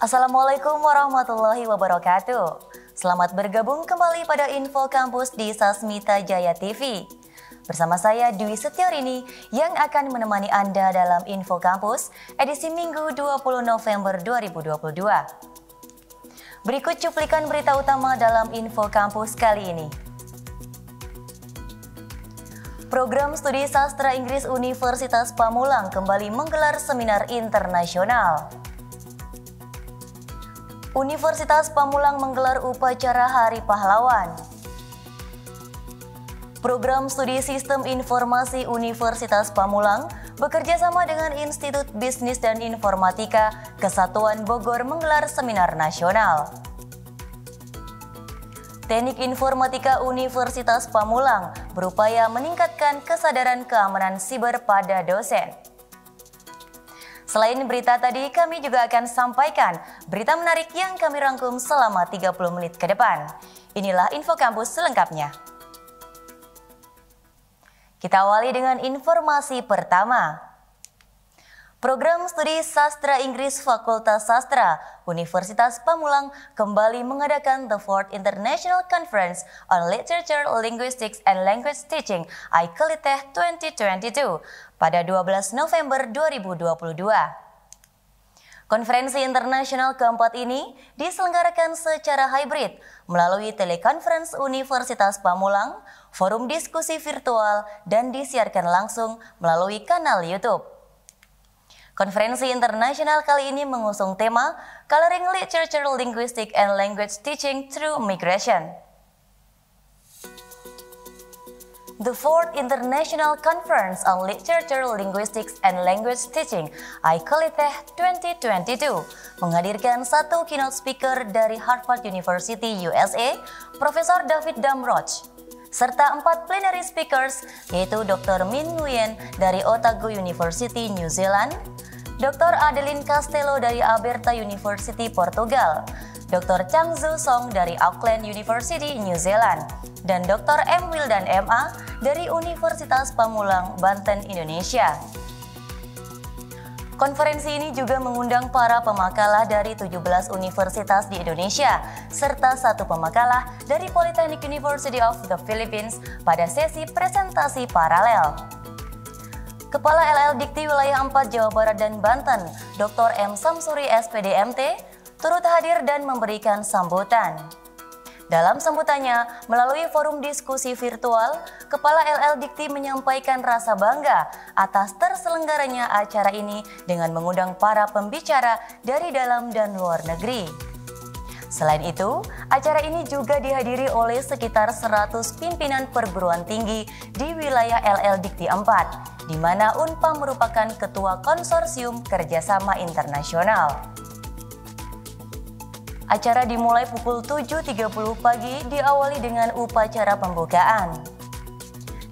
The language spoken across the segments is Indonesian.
Assalamualaikum warahmatullahi wabarakatuh. Selamat bergabung kembali pada Info Kampus di Sasmita Jaya TV. Bersama saya Dwi Setiorini yang akan menemani Anda dalam Info Kampus edisi Minggu 20 November 2022. Berikut cuplikan berita utama dalam Info Kampus kali ini. Program Studi Sastra Inggris Universitas Pamulang kembali menggelar seminar internasional. Universitas Pamulang menggelar upacara Hari Pahlawan. Program Studi Sistem Informasi Universitas Pamulang bekerjasama dengan Institut Bisnis dan Informatika Kesatuan Bogor menggelar seminar nasional. Teknik Informatika Universitas Pamulang berupaya meningkatkan kesadaran keamanan siber pada dosen. Selain berita tadi, kami juga akan sampaikan berita menarik yang kami rangkum selama 30 menit ke depan. Inilah Info Kampus selengkapnya. Kita awali dengan informasi pertama. Program Studi Sastra Inggris Fakultas Sastra Universitas Pamulang kembali mengadakan The Fourth International Conference on Literature, Linguistics, and Language Teaching ICLITEH 2022 pada 12 November 2022. Konferensi internasional keempat ini diselenggarakan secara hybrid melalui telekonferensi Universitas Pamulang, forum diskusi virtual, dan disiarkan langsung melalui kanal YouTube. Konferensi internasional kali ini mengusung tema Coloring Literature, Linguistics, and Language Teaching Through Migration. The Fourth International Conference on Literature, Linguistics, and Language Teaching ICLITEH 2022 menghadirkan satu keynote speaker dari Harvard University, USA, Profesor David Damrosch, serta 4 plenary speakers yaitu Dr. Min Nguyen dari Otago University, New Zealand, Dr. Adeline Castello dari Alberta University, Portugal, Dr. Chang Zu Song dari Auckland University, New Zealand, dan Dr. M. Wildan MA dari Universitas Pamulang, Banten, Indonesia. Konferensi ini juga mengundang para pemakalah dari 17 universitas di Indonesia, serta satu pemakalah dari Polytechnic University of the Philippines pada sesi presentasi paralel. Kepala LL Dikti Wilayah 4 Jawa Barat dan Banten, Dr. M. Samsuri SPDMT, turut hadir dan memberikan sambutan. Dalam sambutannya, melalui forum diskusi virtual, Kepala LL Dikti menyampaikan rasa bangga atas terselenggaranya acara ini dengan mengundang para pembicara dari dalam dan luar negeri. Selain itu, acara ini juga dihadiri oleh sekitar 100 pimpinan perguruan tinggi di wilayah LL Dikti 4, di mana Unpam merupakan ketua konsorsium kerjasama internasional. Acara dimulai pukul 7.30 pagi diawali dengan upacara pembukaan.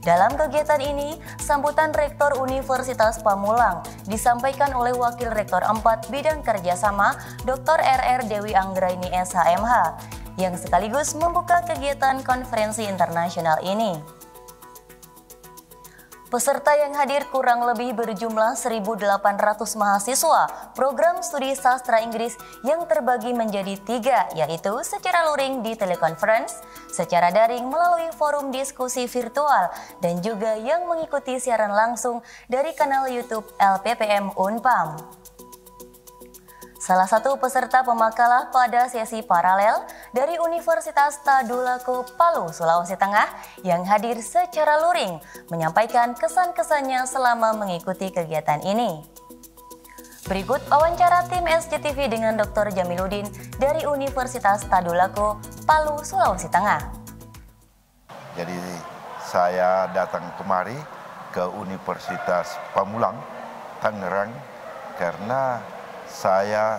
Dalam kegiatan ini, sambutan Rektor Universitas Pamulang disampaikan oleh Wakil Rektor 4 Bidang Kerjasama Dr. RR Dewi Anggraini SHMH yang sekaligus membuka kegiatan konferensi internasional ini. Peserta yang hadir kurang lebih berjumlah 1.800 mahasiswa program studi sastra Inggris yang terbagi menjadi 3, yaitu secara luring di telekonferensi, secara daring melalui forum diskusi virtual, dan juga yang mengikuti siaran langsung dari kanal YouTube LPPM Unpam. Salah satu peserta pemakalah pada sesi paralel dari Universitas Tadulako, Palu, Sulawesi Tengah yang hadir secara luring menyampaikan kesan-kesannya selama mengikuti kegiatan ini. Berikut wawancara tim SCTV dengan Dr. Jamiluddin dari Universitas Tadulako, Palu, Sulawesi Tengah. Jadi saya datang kemari ke Universitas Pamulang, Tangerang, karena saya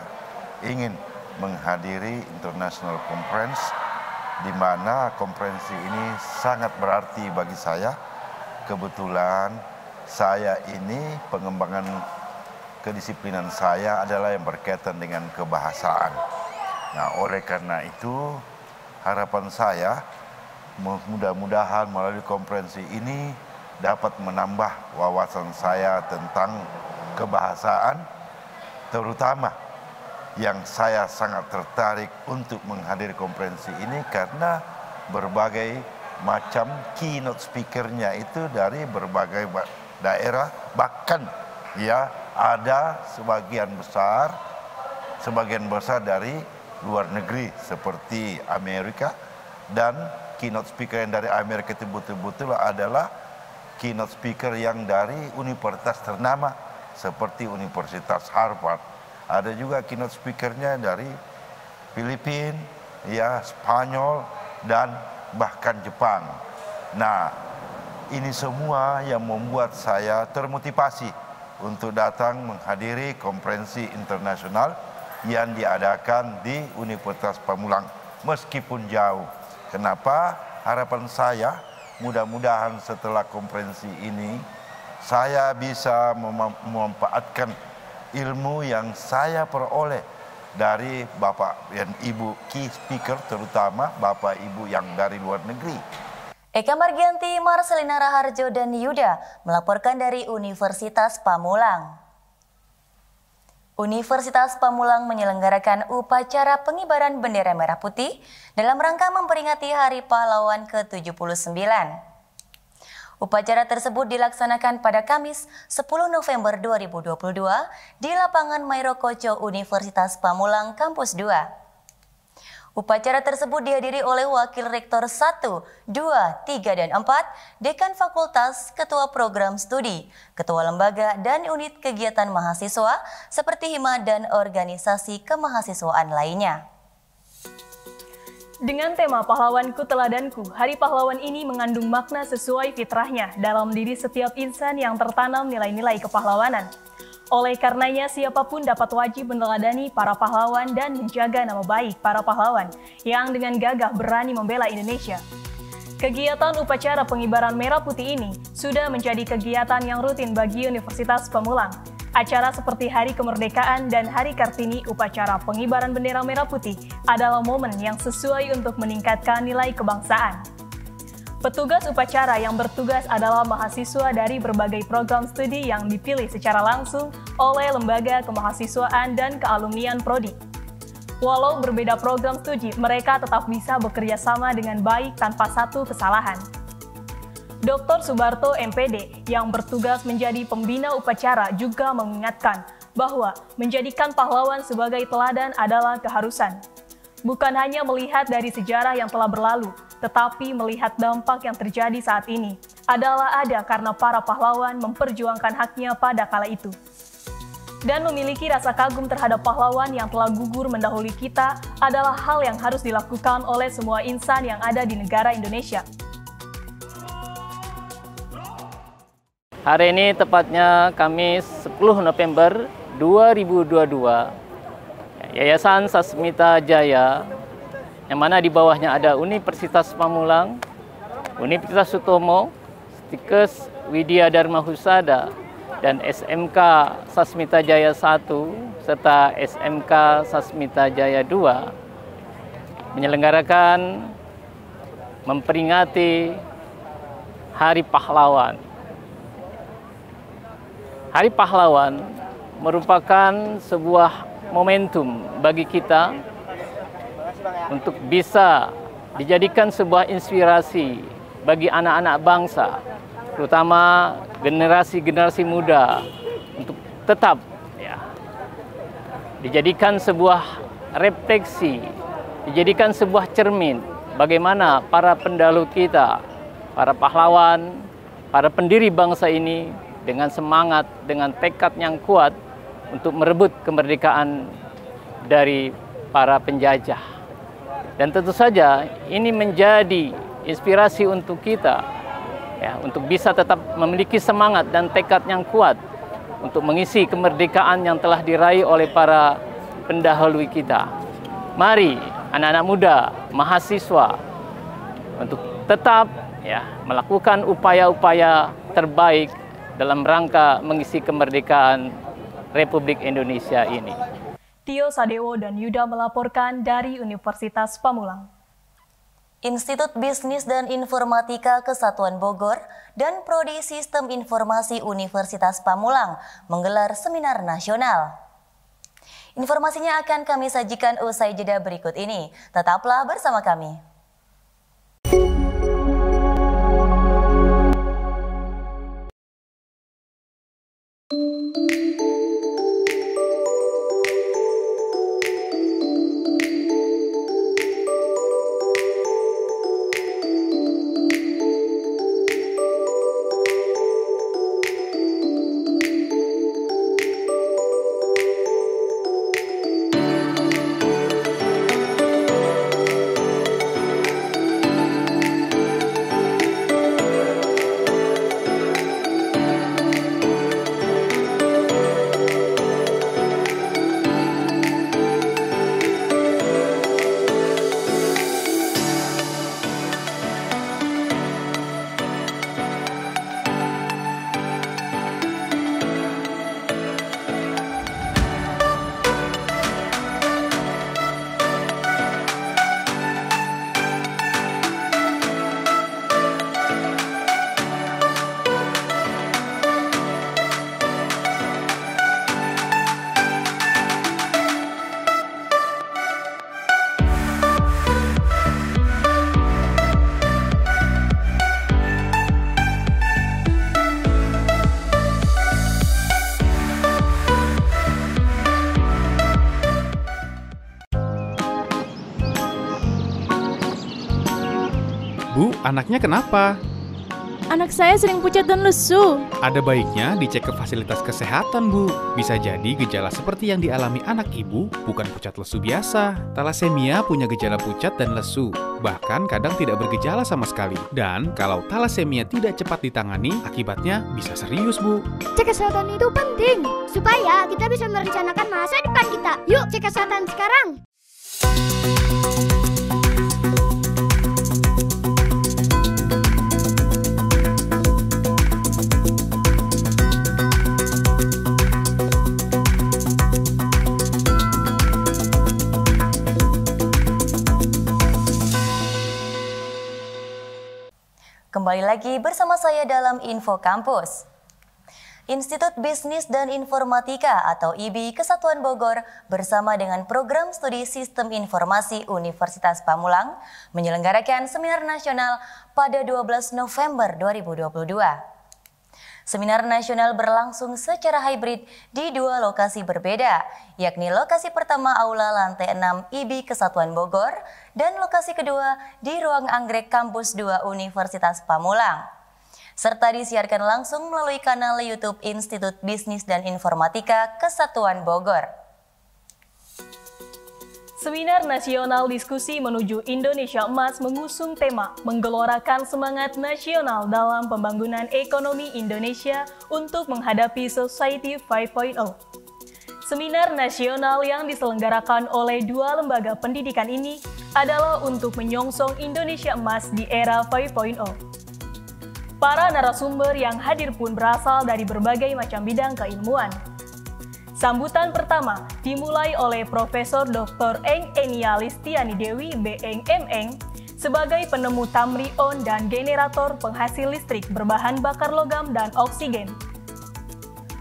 ingin menghadiri International Conference, di mana konferensi ini sangat berarti bagi saya. Kebetulan saya ini pengembangan kedisiplinan saya adalah yang berkaitan dengan kebahasaan. Nah, oleh karena itu harapan saya mudah-mudahan melalui konferensi ini dapat menambah wawasan saya tentang kebahasaan, terutama yang saya sangat tertarik untuk menghadiri konferensi ini karena berbagai macam keynote speakernya itu dari berbagai daerah, bahkan ya ada sebagian besar dari luar negeri seperti Amerika, dan keynote speaker yang dari Amerika itu betul-betul adalah keynote speaker yang dari universitas ternama seperti Universitas Harvard. Ada juga keynote speakernya dari Filipina, ya, Spanyol, dan bahkan Jepang. Nah, ini semua yang membuat saya termotivasi untuk datang menghadiri konferensi internasional yang diadakan di Universitas Pamulang, meskipun jauh. Kenapa? Harapan saya, mudah-mudahan setelah konferensi ini, saya bisa memanfaatkan ilmu yang saya peroleh dari Bapak dan Ibu key speaker, terutama Bapak Ibu yang dari luar negeri. Eka Margianti, Marcelina Raharjo, dan Yuda melaporkan dari Universitas Pamulang. Universitas Pamulang menyelenggarakan upacara pengibaran bendera merah putih dalam rangka memperingati Hari Pahlawan ke-79. Upacara tersebut dilaksanakan pada Kamis 10 November 2022 di lapangan Mairokocho Universitas Pamulang Kampus 2. Upacara tersebut dihadiri oleh Wakil Rektor 1, 2, 3, dan 4, Dekan Fakultas, Ketua Program Studi, Ketua Lembaga dan Unit Kegiatan Mahasiswa, seperti Hima dan organisasi kemahasiswaan lainnya. Dengan tema Pahlawanku Teladanku, Hari Pahlawan ini mengandung makna sesuai fitrahnya dalam diri setiap insan yang tertanam nilai-nilai kepahlawanan. Oleh karenanya, siapapun dapat wajib meneladani para pahlawan dan menjaga nama baik para pahlawan yang dengan gagah berani membela Indonesia. Kegiatan upacara pengibaran merah putih ini sudah menjadi kegiatan yang rutin bagi Universitas Pamulang. Acara seperti Hari Kemerdekaan dan Hari Kartini upacara pengibaran bendera merah putih adalah momen yang sesuai untuk meningkatkan nilai kebangsaan. Petugas upacara yang bertugas adalah mahasiswa dari berbagai program studi yang dipilih secara langsung oleh lembaga kemahasiswaan dan kealumnian Prodi. Walau berbeda program studi, mereka tetap bisa bekerja sama dengan baik tanpa satu kesalahan. Dr. Subarto MPD yang bertugas menjadi pembina upacara juga mengingatkan bahwa menjadikan pahlawan sebagai teladan adalah keharusan. Bukan hanya melihat dari sejarah yang telah berlalu, tetapi melihat dampak yang terjadi saat ini adalah ada karena para pahlawan memperjuangkan haknya pada kala itu. Dan memiliki rasa kagum terhadap pahlawan yang telah gugur mendahului kita adalah hal yang harus dilakukan oleh semua insan yang ada di negara Indonesia. Hari ini tepatnya Kamis 10 November 2022, Yayasan Sasmita Jaya, yang mana di bawahnya ada Universitas Pamulang, Universitas Sutomo, Stikes Widya Dharma Husada, dan SMK Sasmita Jaya 1, serta SMK Sasmita Jaya 2, menyelenggarakan memperingati Hari Pahlawan. Hari Pahlawan merupakan sebuah momentum bagi kita untuk bisa dijadikan sebuah inspirasi bagi anak-anak bangsa, terutama generasi-generasi muda, untuk tetap dijadikan sebuah refleksi, dijadikan sebuah cermin bagaimana para pendahulu kita, para pahlawan, para pendiri bangsa ini dengan semangat, dengan tekad yang kuat untuk merebut kemerdekaan dari para penjajah. Dan tentu saja ini menjadi inspirasi untuk kita, untuk bisa tetap memiliki semangat dan tekad yang kuat untuk mengisi kemerdekaan yang telah diraih oleh para pendahulu kita. Mari anak-anak muda, mahasiswa, untuk tetap melakukan upaya-upaya terbaik dalam rangka mengisi kemerdekaan Republik Indonesia ini. Tio Sadewo dan Yuda melaporkan dari Universitas Pamulang. Institut Bisnis dan Informatika Kesatuan Bogor dan Prodi Sistem Informasi Universitas Pamulang menggelar seminar nasional. Informasinya akan kami sajikan usai jeda berikut ini. Tetaplah bersama kami. Bu, anaknya kenapa? Anak saya sering pucat dan lesu. Ada baiknya dicek ke fasilitas kesehatan, Bu. Bisa jadi gejala seperti yang dialami anak ibu bukan pucat lesu biasa. Thalassemia punya gejala pucat dan lesu, bahkan kadang tidak bergejala sama sekali. Dan kalau thalassemia tidak cepat ditangani, akibatnya bisa serius, Bu. Cek kesehatan itu penting, supaya kita bisa merencanakan masa depan kita. Yuk, cek kesehatan sekarang. Kembali lagi bersama saya dalam Info Kampus. Institut Bisnis dan Informatika atau IBI Kesatuan Bogor bersama dengan Program Studi Sistem Informasi Universitas Pamulang menyelenggarakan seminar nasional pada 12 November 2022. Seminar nasional berlangsung secara hybrid di dua lokasi berbeda, yakni lokasi pertama Aula Lantai 6 IBI Kesatuan Bogor dan lokasi kedua di Ruang Anggrek Kampus 2 Universitas Pamulang. Serta disiarkan langsung melalui kanal YouTube Institut Bisnis dan Informatika Kesatuan Bogor. Seminar Nasional Diskusi Menuju Indonesia Emas mengusung tema menggelorakan semangat nasional dalam pembangunan ekonomi Indonesia untuk menghadapi Society 5.0. Seminar nasional yang diselenggarakan oleh dua lembaga pendidikan ini adalah untuk menyongsong Indonesia Emas di era 5.0. Para narasumber yang hadir pun berasal dari berbagai macam bidang keilmuan. Sambutan pertama dimulai oleh Profesor Dr. Eng Enia Listiani Dewi BEng MEng sebagai penemu tamri-on dan generator penghasil listrik berbahan bakar logam dan oksigen.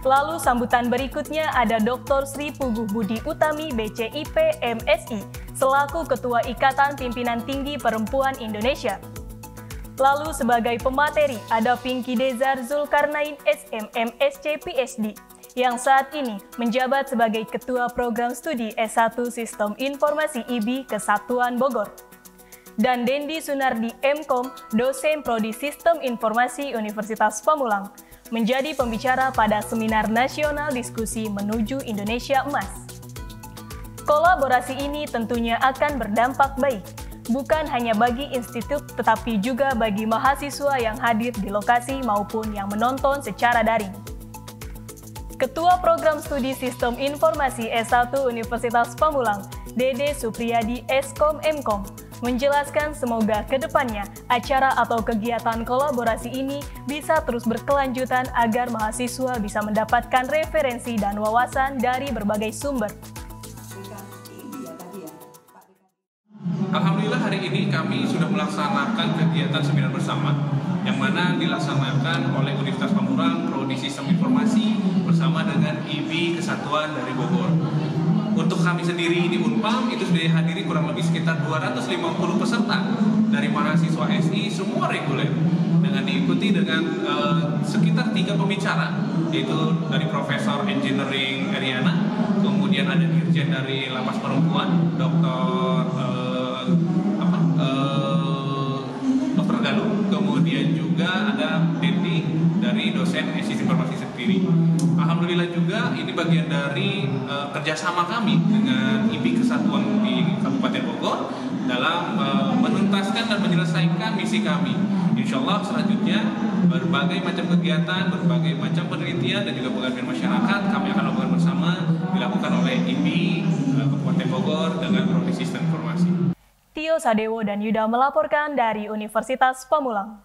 Lalu sambutan berikutnya ada Dr. Sri Puguh Budi Utami BCIP MSI selaku Ketua Ikatan Pimpinan Tinggi Perempuan Indonesia. Lalu sebagai pemateri ada Pinky Dezar Zulkarnain SMMSC PhD yang saat ini menjabat sebagai Ketua Program Studi S1 Sistem Informasi IBI Kesatuan Bogor. Dan Dendi Sunardi MKom, dosen Prodi Sistem Informasi Universitas Pamulang, menjadi pembicara pada Seminar Nasional Diskusi Menuju Indonesia Emas. Kolaborasi ini tentunya akan berdampak baik, bukan hanya bagi institut tetapi juga bagi mahasiswa yang hadir di lokasi maupun yang menonton secara daring. Ketua Program Studi Sistem Informasi S1 Universitas Pamulang, Dede Supriyadi Eskom Mkom, menjelaskan semoga ke depannya acara atau kegiatan kolaborasi ini bisa terus berkelanjutan agar mahasiswa bisa mendapatkan referensi dan wawasan dari berbagai sumber. Alhamdulillah hari ini kami sudah melaksanakan kegiatan seminar bersama yang mana dilaksanakan oleh Universitas Pamulang Prodi Sistem Informasi bersama dengan IBI Kesatuan dari Bogor. Untuk kami sendiri di Unpam itu sudah dihadiri kurang lebih sekitar 250 peserta dari mahasiswa SI semua reguler, dengan diikuti dengan sekitar 3 pembicara, yaitu dari Profesor Engineering Eriana, kemudian ada Dirjen dari Lapas Perempuan Dr. Galuh, kemudian juga ada Dendi dari dosen SI Informasi sendiri. Alhamdulillah juga ini bagian dari kerjasama kami dengan IPI Kesatuan di Kabupaten Bogor dalam menuntaskan dan menyelesaikan misi kami. Insya Allah selanjutnya berbagai macam kegiatan, berbagai macam penelitian dan juga pengabdian masyarakat kami akan lakukan bersama, dilakukan oleh IPI Kabupaten Bogor dengan Prodi Sistem Informasi. Tio Sadewo dan Yuda melaporkan dari Universitas Pamulang.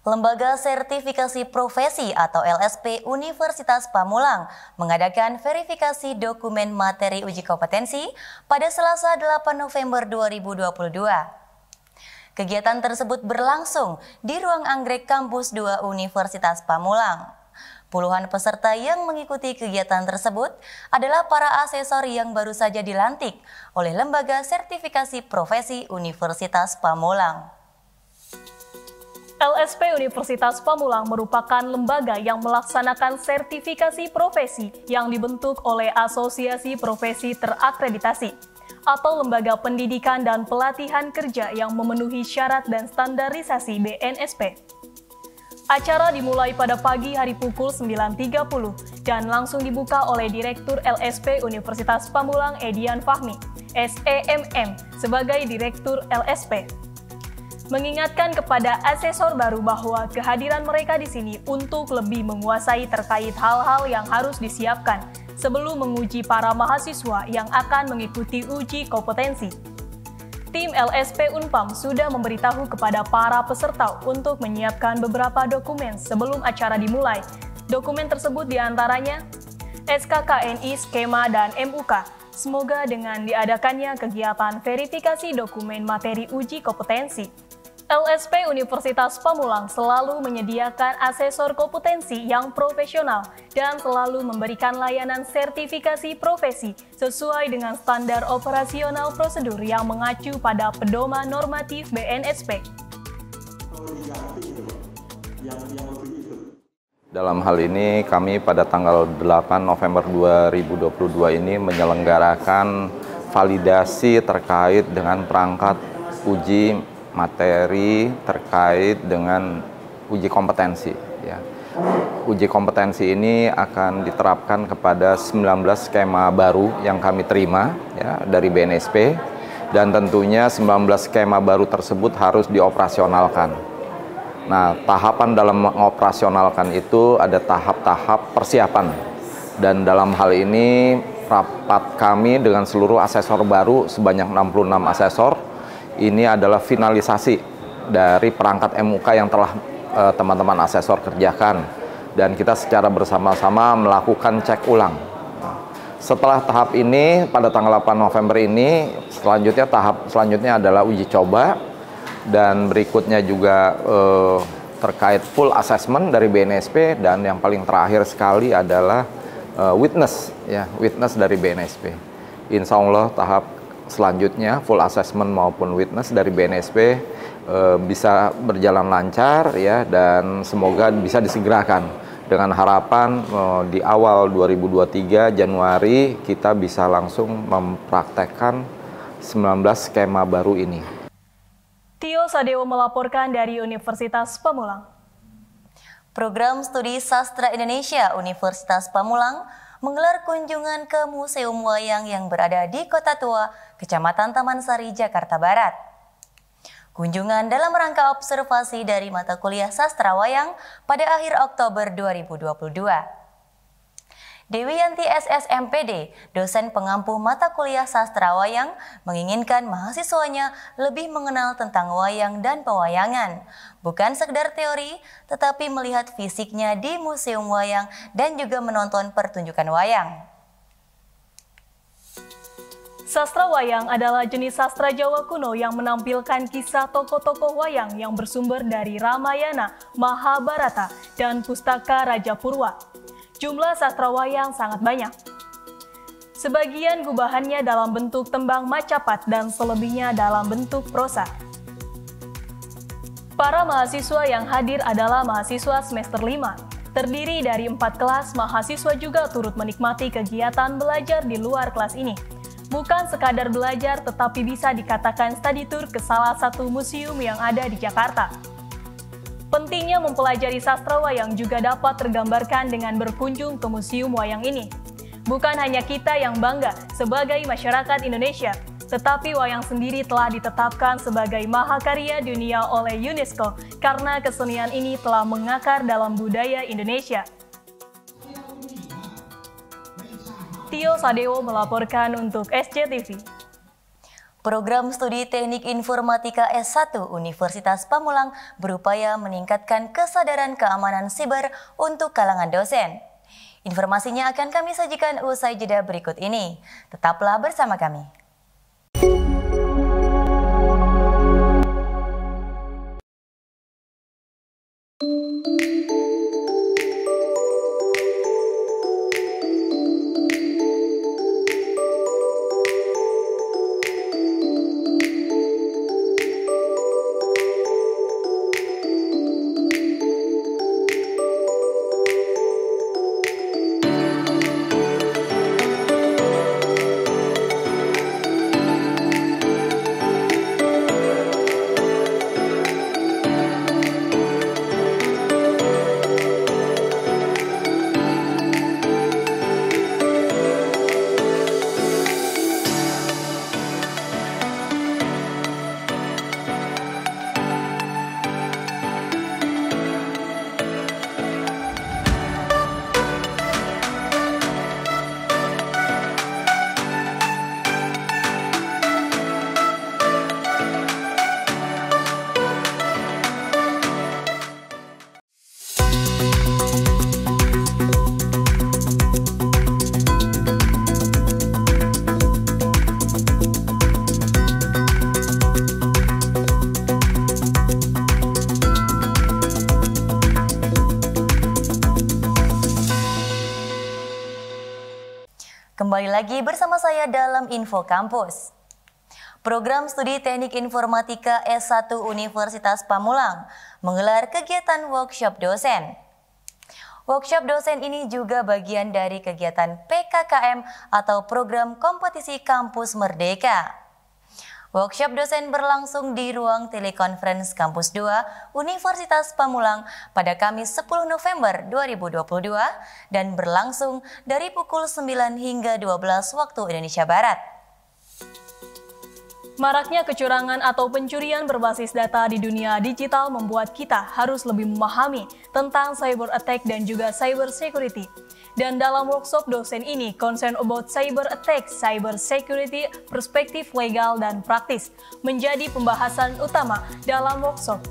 Lembaga Sertifikasi Profesi atau LSP Universitas Pamulang mengadakan verifikasi dokumen materi uji kompetensi pada Selasa 8 November 2022. Kegiatan tersebut berlangsung di ruang anggrek Kampus 2 Universitas Pamulang. Puluhan peserta yang mengikuti kegiatan tersebut adalah para asesor yang baru saja dilantik oleh Lembaga Sertifikasi Profesi Universitas Pamulang. LSP Universitas Pamulang merupakan lembaga yang melaksanakan sertifikasi profesi yang dibentuk oleh Asosiasi Profesi Terakreditasi atau lembaga pendidikan dan pelatihan kerja yang memenuhi syarat dan standarisasi BNSP. Acara dimulai pada pagi hari pukul 9.30 dan langsung dibuka oleh Direktur LSP Universitas Pamulang Edian Fahmi, SEMM, sebagai Direktur LSP. Mengingatkan kepada asesor baru bahwa kehadiran mereka di sini untuk lebih menguasai terkait hal-hal yang harus disiapkan sebelum menguji para mahasiswa yang akan mengikuti uji kompetensi. Tim LSP Unpam sudah memberitahu kepada para peserta untuk menyiapkan beberapa dokumen sebelum acara dimulai. Dokumen tersebut diantaranya SKKNI, skema, dan MUK. Semoga dengan diadakannya kegiatan verifikasi dokumen materi uji kompetensi, LSP Universitas Pamulang selalu menyediakan asesor kompetensi yang profesional dan selalu memberikan layanan sertifikasi profesi sesuai dengan standar operasional prosedur yang mengacu pada pedoman normatif BNSP. Dalam hal ini kami pada tanggal 8 November 2022 ini menyelenggarakan validasi terkait dengan perangkat uji materi terkait dengan uji kompetensi. Ya. Uji kompetensi ini akan diterapkan kepada 19 skema baru yang kami terima ya, dari BNSP, dan tentunya 19 skema baru tersebut harus dioperasionalkan. Nah, tahapan dalam mengoperasionalkan itu ada tahap-tahap persiapan, dan dalam hal ini rapat kami dengan seluruh asesor baru sebanyak 66 asesor. Ini adalah finalisasi dari perangkat MUK yang telah teman-teman asesor kerjakan, dan kita secara bersama-sama melakukan cek ulang. Setelah tahap ini pada tanggal 8 November ini, tahap selanjutnya adalah uji coba, dan berikutnya juga terkait full assessment dari BNSP, dan yang paling terakhir sekali adalah witness dari BNSP. Insya Allah tahap selanjutnya full assessment maupun witness dari BNSP bisa berjalan lancar ya, dan semoga bisa disegerakan dengan harapan di awal 2023 Januari kita bisa langsung mempraktekkan 19 skema baru ini. Tio Sadewo melaporkan dari Universitas Pamulang. Program Studi Sastra Indonesia Universitas Pamulang menggelar kunjungan ke Museum Wayang yang berada di Kota Tua, Kecamatan Taman Sari, Jakarta Barat. Kunjungan dalam rangka observasi dari mata kuliah Sastra Wayang pada akhir Oktober 2022. Dewi Yanti SSMPD, dosen pengampu mata kuliah Sastra Wayang, menginginkan mahasiswanya lebih mengenal tentang wayang dan pewayangan. Bukan sekedar teori, tetapi melihat fisiknya di Museum Wayang dan juga menonton pertunjukan wayang. Sastra wayang adalah jenis sastra Jawa kuno yang menampilkan kisah tokoh-tokoh wayang yang bersumber dari Ramayana, Mahabharata, dan Pustaka Raja Purwa. Jumlah sastra wayang sangat banyak. Sebagian gubahannya dalam bentuk tembang macapat dan selebihnya dalam bentuk prosa. Para mahasiswa yang hadir adalah mahasiswa semester 5. Terdiri dari 4 kelas, mahasiswa juga turut menikmati kegiatan belajar di luar kelas ini. Bukan sekadar belajar, tetapi bisa dikatakan study tour ke salah satu museum yang ada di Jakarta. Pentingnya mempelajari sastra wayang juga dapat tergambarkan dengan berkunjung ke museum wayang ini. Bukan hanya kita yang bangga sebagai masyarakat Indonesia, tetapi wayang sendiri telah ditetapkan sebagai mahakarya dunia oleh UNESCO karena kesenian ini telah mengakar dalam budaya Indonesia. Tio Sadewo melaporkan untuk SCTV. Program Studi Teknik Informatika S1 Universitas Pamulang berupaya meningkatkan kesadaran keamanan siber untuk kalangan dosen. Informasinya akan kami sajikan usai jeda berikut ini. Tetaplah bersama kami. Kembali lagi bersama saya dalam Info Kampus. Program Studi Teknik Informatika S1 Universitas Pamulang menggelar kegiatan workshop dosen. Workshop dosen ini juga bagian dari kegiatan PKKM atau Program Kompetisi Kampus Merdeka. Workshop dosen berlangsung di ruang telekonferensi Kampus 2 Universitas Pamulang pada Kamis 10 November 2022 dan berlangsung dari pukul 9 hingga 12 waktu Indonesia Barat. Maraknya kecurangan atau pencurian berbasis data di dunia digital membuat kita harus lebih memahami tentang cyber attack dan juga cyber security. Dan dalam workshop dosen ini, concern about cyber attack, cyber security, perspektif legal dan praktis menjadi pembahasan utama dalam workshop.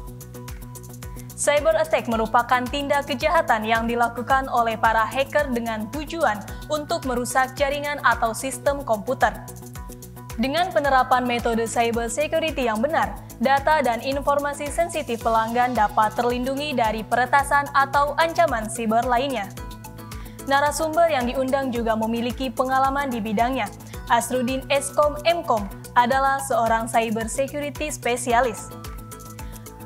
Cyber attack merupakan tindak kejahatan yang dilakukan oleh para hacker dengan tujuan untuk merusak jaringan atau sistem komputer. Dengan penerapan metode cyber security yang benar, data dan informasi sensitif pelanggan dapat terlindungi dari peretasan atau ancaman siber lainnya. Narasumber yang diundang juga memiliki pengalaman di bidangnya. Asrudin Eskom Mkom adalah seorang cyber security spesialis.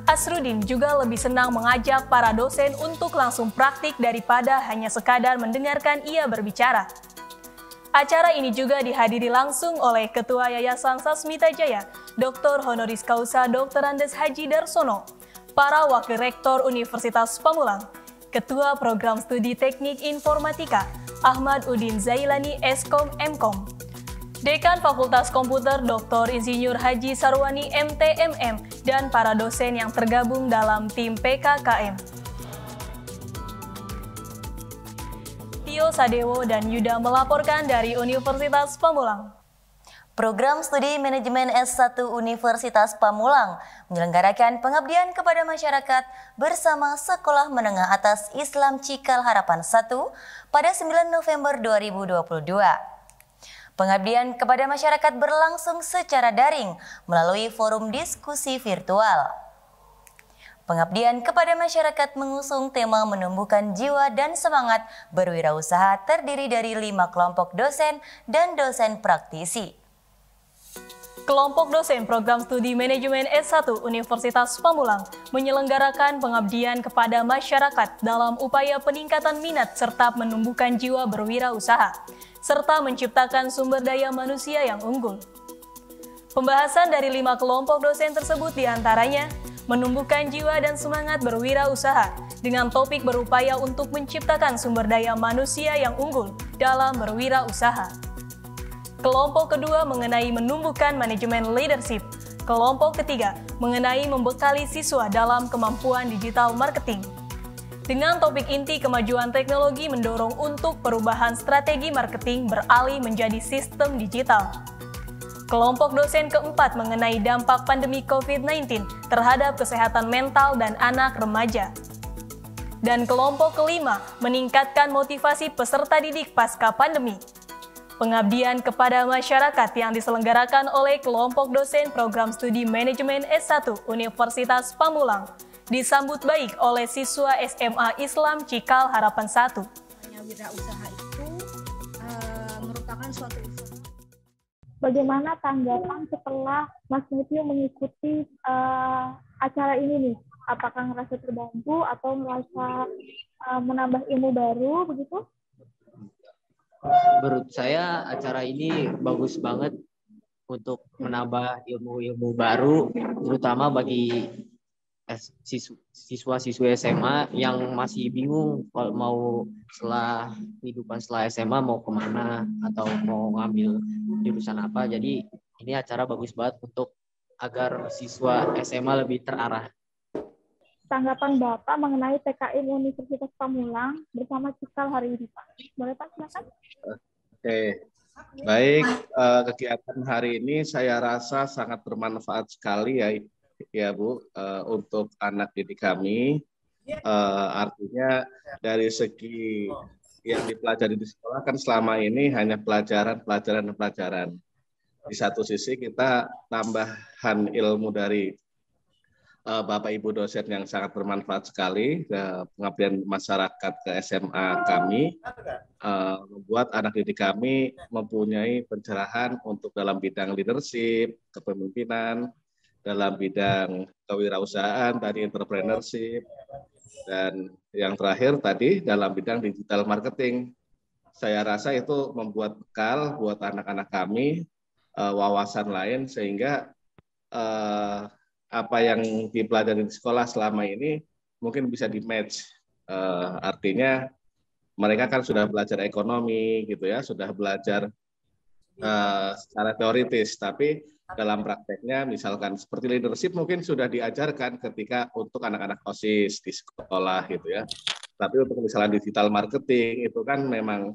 Asrudin juga lebih senang mengajak para dosen untuk langsung praktik daripada hanya sekadar mendengarkan ia berbicara. Acara ini juga dihadiri langsung oleh Ketua Yayasan Sasmita Jaya, Dr. Honoris Causa Dr. Andes Haji Darsono, para Wakil Rektor Universitas Pamulang, Ketua Program Studi Teknik Informatika, Ahmad Udin Zailani Eskom Mkom, Dekan Fakultas Komputer Dr. Insinyur Haji Sarwani MTMM, dan para dosen yang tergabung dalam tim PKKM. Tio Sadewo dan Yuda melaporkan dari Universitas Pamulang. Program Studi Manajemen S1 Universitas Pamulang menyelenggarakan pengabdian kepada masyarakat bersama Sekolah Menengah Atas Islam Cikal Harapan 1 pada 9 November 2022. Pengabdian kepada masyarakat berlangsung secara daring melalui forum diskusi virtual. Pengabdian kepada masyarakat mengusung tema menumbuhkan jiwa dan semangat berwirausaha terdiri dari 5 kelompok dosen dan dosen praktisi. Kelompok dosen Program Studi Manajemen S1 Universitas Pamulang menyelenggarakan pengabdian kepada masyarakat dalam upaya peningkatan minat serta menumbuhkan jiwa berwirausaha, serta menciptakan sumber daya manusia yang unggul. Pembahasan dari 5 kelompok dosen tersebut diantaranya menumbuhkan jiwa dan semangat berwirausaha dengan topik berupaya untuk menciptakan sumber daya manusia yang unggul dalam berwirausaha. Kelompok kedua mengenai menumbuhkan manajemen leadership. Kelompok ketiga mengenai membekali siswa dalam kemampuan digital marketing. Dengan topik inti kemajuan teknologi mendorong untuk perubahan strategi marketing beralih menjadi sistem digital. Kelompok dosen keempat mengenai dampak pandemi COVID-19 terhadap kesehatan mental dan anak remaja. Dan kelompok kelima meningkatkan motivasi peserta didik pasca pandemi. Pengabdian kepada masyarakat yang diselenggarakan oleh kelompok dosen Program Studi Manajemen S1 Universitas Pamulang disambut baik oleh siswa SMA Islam Cikal Harapan 1. Wirausaha itu merupakan suatu usaha. Bagaimana tanggapan setelah Mas Matthew mengikuti acara ini nih? Apakah ngerasa terbantu atau merasa menambah ilmu baru begitu? Menurut saya acara ini bagus banget untuk menambah ilmu-ilmu baru, terutama bagi siswa-siswi SMA yang masih bingung kalau mau kehidupan setelah SMA mau kemana atau mau ngambil jurusan apa. Jadi ini acara bagus banget untuk agar siswa SMA lebih terarah. Tanggapan Bapak mengenai PKM Universitas Pamulang bersama Cikal hari ini, Pak. Boleh Pak, silakan. Oke, baik. Kegiatan hari ini saya rasa sangat bermanfaat sekali ya Bu, untuk anak didik kami. Artinya dari segi yang dipelajari di sekolah kan selama ini hanya pelajaran. Di satu sisi kita tambahan ilmu dari Bapak Ibu dosen yang sangat bermanfaat sekali, pengabdian masyarakat ke SMA kami, membuat anak didik kami mempunyai pencerahan untuk dalam bidang leadership, kepemimpinan, dalam bidang kewirausahaan, tadi entrepreneurship, dan yang terakhir tadi dalam bidang digital marketing. Saya rasa itu membuat bekal buat anak-anak kami, wawasan lain sehingga apa yang dipelajari di sekolah selama ini mungkin bisa di-match. Artinya mereka kan sudah belajar ekonomi gitu ya, sudah belajar secara teoritis, tapi dalam prakteknya misalkan seperti leadership mungkin sudah diajarkan ketika untuk anak-anak OSIS di sekolah gitu ya. Tapi untuk misalnya digital marketing itu kan memang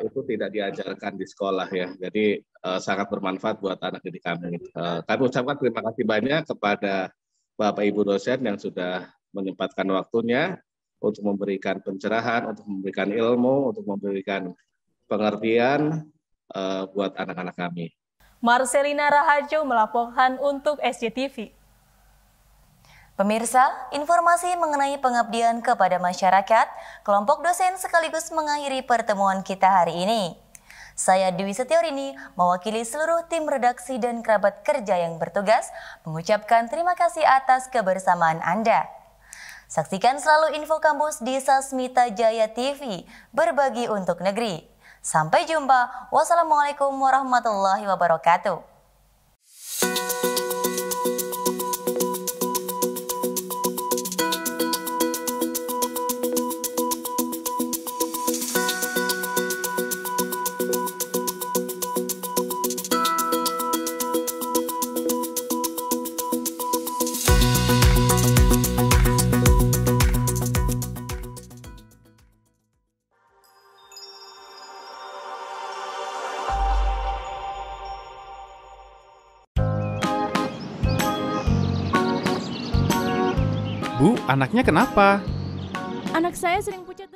itu tidak diajarkan di sekolah ya. Jadi sangat bermanfaat buat anak didik kami. Kami ucapkan terima kasih banyak kepada Bapak Ibu dosen yang sudah menyempatkan waktunya untuk memberikan pencerahan, untuk memberikan ilmu, untuk memberikan pengertian buat anak-anak kami. Marcelina Rahajo melaporkan untuk SCTV. Pemirsa, informasi mengenai pengabdian kepada masyarakat, kelompok dosen sekaligus mengakhiri pertemuan kita hari ini. Saya Dewi Setiorini, mewakili seluruh tim redaksi dan kerabat kerja yang bertugas, mengucapkan terima kasih atas kebersamaan Anda. Saksikan selalu info kampus di Sasmita Jaya TV, berbagi untuk negeri. Sampai jumpa. Wassalamualaikum warahmatullahi wabarakatuh. Bu, anaknya kenapa? Anak saya sering pucat.